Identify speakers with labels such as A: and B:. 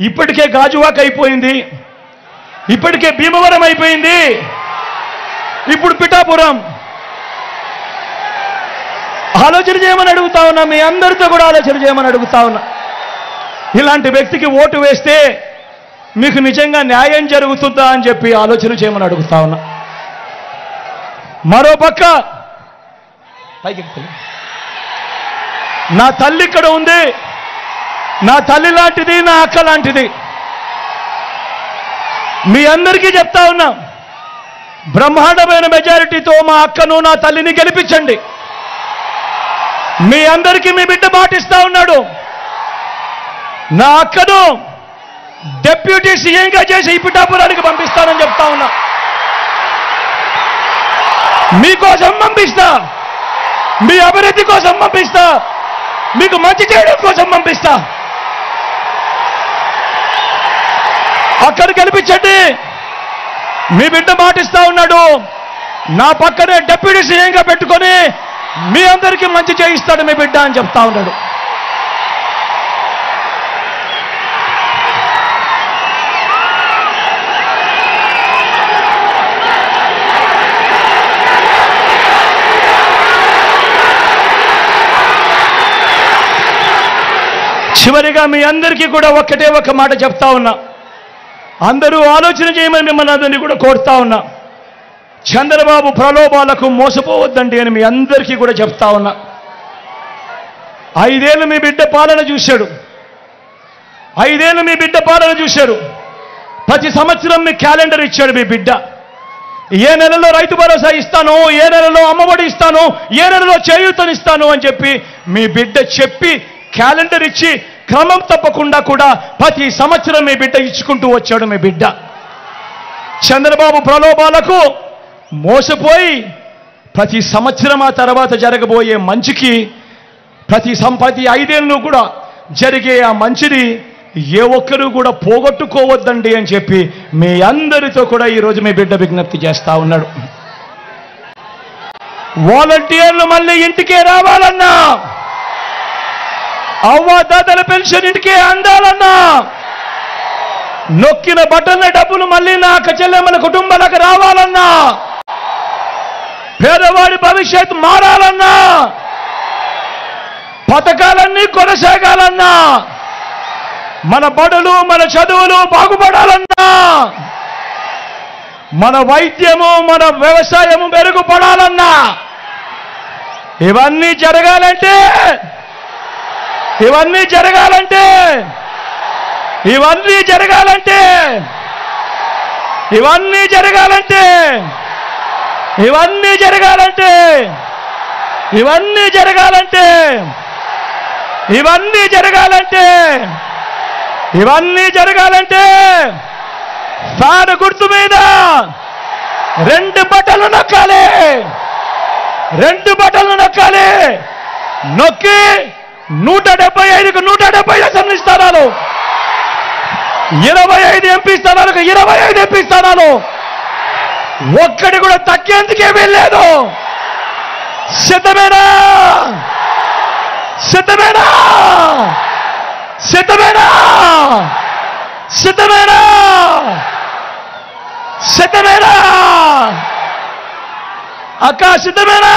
A: ఇప్పటికే గాజువాక అయిపోయింది, ఇప్పటికే భీమవరం అయిపోయింది, ఇప్పుడు పిఠాపురం. ఆలోచన చేయమని అడుగుతా ఉన్నా, మీ అందరితో కూడా ఆలోచన చేయమని అడుగుతా ఉన్నా. ఇలాంటి వ్యక్తికి ఓటు వేస్తే మీకు నిజంగా న్యాయం జరుగుతుందా అని చెప్పి ఆలోచన చేయమని అడుగుతా ఉన్నా. మరోపక్క నా తల్లి ఇక్కడ ఉంది, నా తల్లి లాంటిది, నా అక్క లాంటిది. మీ అందరికీ చెప్తా ఉన్నా, బ్రహ్మాండమైన మెజారిటీతో మా అక్కను నా తల్లిని గెలిపించండి. మీ అందరికీ మీ బిడ్డ మాటిస్తా ఉన్నాడు, నా అక్కను డిప్యూటీ సీఎంగా చేసి ఈ పిఠాపురానికి పంపిస్తానని చెప్తా ఉన్నా. మీకోసం పంపిస్తా, మీ అభివృద్ధి కోసం పంపిస్తా, మీకు మంచి చేయడం కోసం పంపిస్తా. అక్కడ గెలిపించండి. మీ బిడ్డ మాటిస్తా ఉన్నాడు, నా పక్కనే డిప్యూటీ సీఎంగా పెట్టుకొని మీ అందరికీ మంచి చేయిస్తాడు మీ బిడ్డ అని చెప్తా ఉన్నాడు. చివరిగా మీ అందరికీ కూడా ఒక్కటే ఒక మాట చెప్తా ఉన్నా, అందరూ ఆలోచన చేయమని మిమ్మల్ని అందరినీ కూడా కోరుతా ఉన్నా. చంద్రబాబు ప్రలోభాలకు మోసపోవద్దండి అని మీ అందరికీ కూడా చెప్తా ఉన్నా. 5 ఏళ్ళు మీ బిడ్డ పాలన చూశాడు, 5 ఏళ్ళు మీ బిడ్డ పాలన చూశాడు. ప్రతి సంవత్సరం మీ క్యాలెండర్ ఇచ్చాడు మీ బిడ్డ. ఏ నెలలో రైతు భరోసా ఇస్తాను, ఏ నెలలో అమ్మఒడి ఇస్తాను, ఏ నెలలో చేయూతనిస్తాను అని చెప్పి మీ బిడ్డ చెప్పి క్యాలెండర్ ఇచ్చి క్రమం తప్పకుండా కూడా ప్రతి సంవత్సరం మీ బిడ్డ ఇచ్చుకుంటూ వచ్చాడు మీ బిడ్డ. చంద్రబాబు ప్రలోభాలకు మోసపోయి ప్రతి సంవత్సరం ఆ తర్వాత జరగబోయే మంచికి ప్రతి 5 ఏళ్ళు కూడా జరిగే ఆ మంచిని ఏ ఒక్కరూ కూడా పోగొట్టుకోవద్దండి అని చెప్పి మీ అందరితో కూడా ఈరోజు మీ బిడ్డ విజ్ఞప్తి చేస్తా ఉన్నాడు. వాలంటీర్లు మళ్ళీ ఇంటికే రావాలన్నా, అవ్వాదాతల పెన్షన్ ఇంటికే అందాలన్నా, నొక్కిన బటన్ల డబ్బులు మళ్ళీ నా అక్క చెల్లెమ్మల కుటుంబాలకు రావాలన్నా, పేదవాడి భవిష్యత్ మారాలన్నా, పథకాలన్నీ కొనసాగాలన్నా, మన బడులు మన చదువులు బాగుపడాలన్నా, మన వైద్యము మన వ్యవసాయము మెరుగుపడాలన్నా, ఇవన్నీ జరగాలంటే ఇవన్నీ జరగాలంటే ఇవన్నీ జరగాలంటే ఇవన్నీ జరగాలంటే ఇవన్నీ జరగాలంటే ఇవన్నీ జరగాలంటే ఇవన్నీ జరగాలంటే ఇవన్నీ జరగాలంటే ఫ్యాన్ గుర్తు మీద 2 బటన్లు నొక్కాలి, 2 బటన్లు నొక్కాలి. నొక్కి 175కు 170 అసెంబ్లీ స్థానాలు, 25 ఎంపీ స్థానాలకు 25 ఎంపీ స్థానాలు, ఒక్కడి కూడా తగ్గేందుకే వీల్లేదు. సిద్ధమేనా? సిద్ధమేనా? సిద్ధమేనా? సిద్ధమేనా? సిద్ధమేనా? అక్క సిద్ధమేనా?